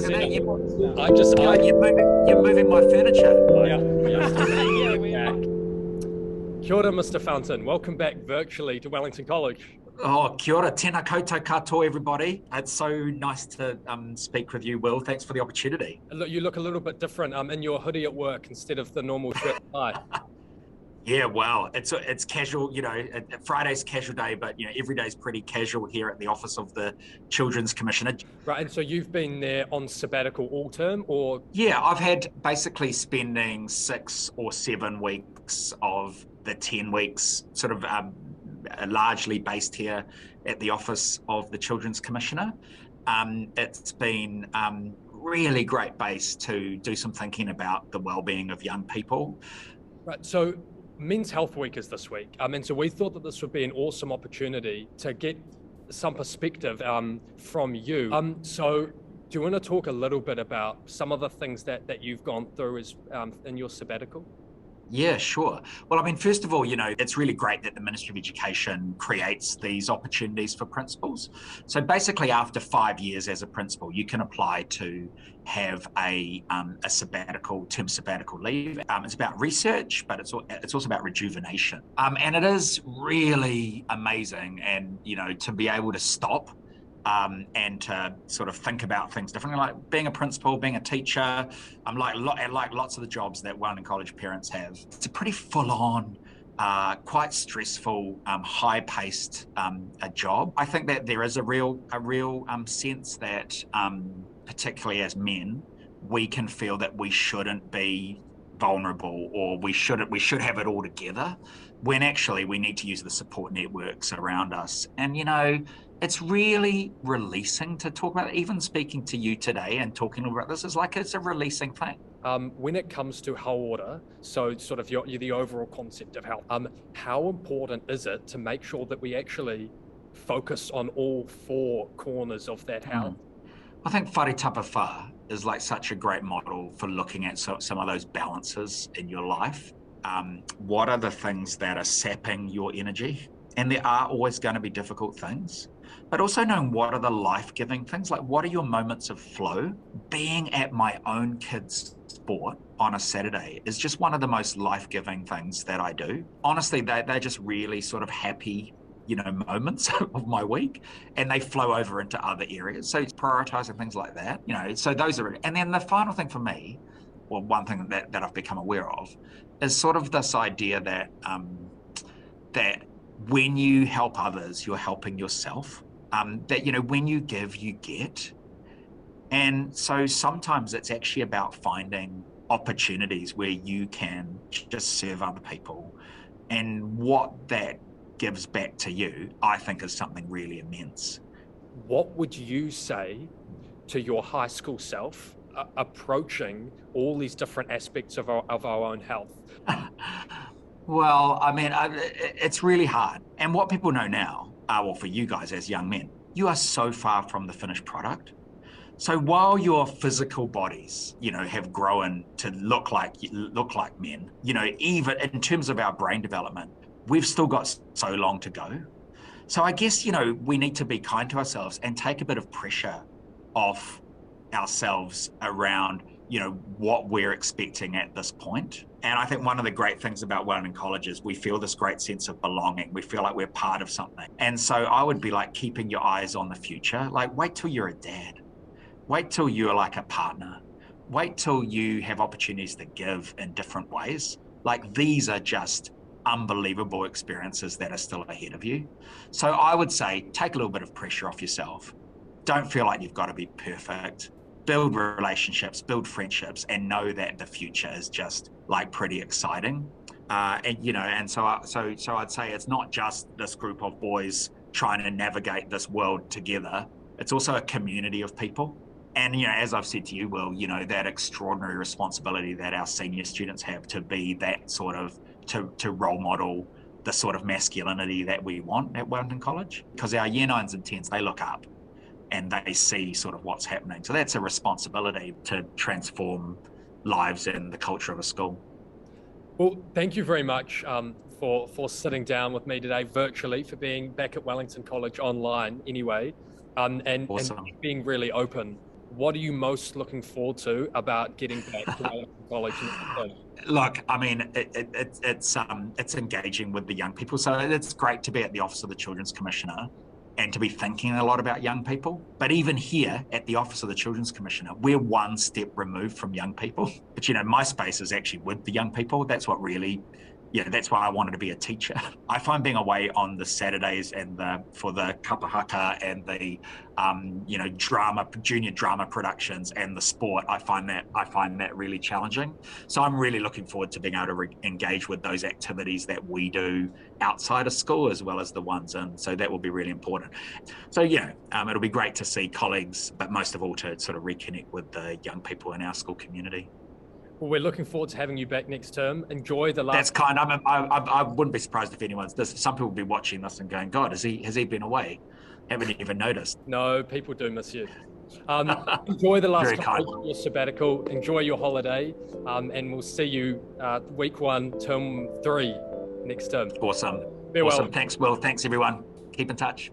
Look at that. setup. You, I just, you're, I, you're moving my furniture. yeah, yeah, we're back. Kia ora, Mr. Fountain. Welcome back virtually to Wellington College. Oh, kia ora, tēnā koutou katoa, everybody. It's so nice to speak with you, Will. Thanks for the opportunity. Look, you look a little bit different in your hoodie at work instead of the normal shirt and tie. Yeah, well, it's casual, Friday's casual day, but every day's pretty casual here at the office of the Children's Commissioner. Right, and so you've been there on sabbatical all term, or? Yeah, I've had basically spending 6 or 7 weeks of the 10 weeks sort of largely based here at the office of the Children's Commissioner. It's been really great base to do some thinking about the well-being of young people. Right, so Men's Health Week is this week. And so we thought that this would be an awesome opportunity to get some perspective from you. So do you want to talk a little bit about some of the things that you've gone through as in your sabbatical? Yeah, sure. Well, I mean, first of all, it's really great that the Ministry of Education creates these opportunities for principals. So basically, after 5 years as a principal, you can apply to have a sabbatical, term sabbatical leave. It's about research, but it's also about rejuvenation. And it is really amazing, and to be able to stop and to sort of think about things differently, like being a principal, being a teacher. Like lots of the jobs that Wellington College parents have. It's a pretty full-on, quite stressful, high-paced a job. I think that there is a real sense that, particularly as men, we can feel that we shouldn't be vulnerable, or we should have it all together, when actually we need to use the support networks around us. And it's really releasing to talk about it. Even speaking to you today and talking about this is like, it's a releasing thing. When it comes to hauora, so sort of the overall concept of health, how important is it to make sure that we actually focus on all 4 corners of that health? I think whare tapa whā is like such a great model for looking at some of those balances in your life. What are the things that are sapping your energy? And there are always going to be difficult things, but also knowing what are the life-giving things, like what are your moments of flow. Being at my own kids' sport on a Saturday is just one of the most life-giving things that I do. Honestly, they're just really sort of happy, moments of my week, and they flow over into other areas. So it's prioritizing things like that, so those are, and then the final thing for me, or one thing that I've become aware of, is sort of this idea that, that when you help others, you're helping yourself. That, when you give, you get. And so sometimes it's actually about finding opportunities where you can just serve other people. And what that gives back to you, I think, is something really immense. What would you say to your high school self approaching all these different aspects of our own health? Well, I mean, it's really hard. And what people know now, well, for you guys as young men, you are so far from the finished product. So while your physical bodies, have grown to look like men, even in terms of our brain development, we've still got so long to go. So I guess, we need to be kind to ourselves and take a bit of pressure off ourselves around, what we're expecting at this point. And I think one of the great things about Wellington College is we feel this great sense of belonging. We feel like we're part of something. And so I would be like keeping your eyes on the future. Like, wait till you're a dad. Wait till you're like a partner. Wait till you have opportunities to give in different ways. Like, these are just unbelievable experiences that are still ahead of you. So I would say, take a little bit of pressure off yourself. Don't feel like you've got to be perfect. Build relationships, build friendships, and know that the future is just like pretty exciting. And so I'd say it's not just this group of boys trying to navigate this world together. It's also a community of people. And, as I've said to you, Will, that extraordinary responsibility that our senior students have to be that sort of, to role model the sort of masculinity that we want at Wellington College. Because our year 9s and 10s, they look up and they see sort of what's happening. So that's a responsibility to transform lives and the culture of a school. Well, thank you very much for sitting down with me today virtually, for being back at Wellington College online anyway, and Awesome. and being really open what are you most looking forward to about getting back to college? Look, I mean, it's engaging with the young people. So it's great to be at the Office of the Children's Commissioner and to be thinking a lot about young people. But even here at the Office of the Children's Commissioner, we're one step removed from young people. But, my space is actually with the young people. That's what really, that's why I wanted to be a teacher. I find being away on the Saturdays and for the kapahaka and the, junior drama productions and the sport, I find that really challenging. So I'm really looking forward to being able to engage with those activities that we do outside of school as well as the ones in. So that will be really important. So it'll be great to see colleagues, but most of all to sort of reconnect with the young people in our school community. Well, we're looking forward to having you back next term. Enjoy the last. That's kind. I wouldn't be surprised if anyone's. Some people will be watching this and going, "God, has he been away? Haven't even noticed." No, people do miss you. Enjoy the last couple of your sabbatical. Enjoy your holiday, and we'll see you week 1, term 3 next term. Awesome. Farewell. Awesome. Thanks, Will. Thanks, everyone. Keep in touch.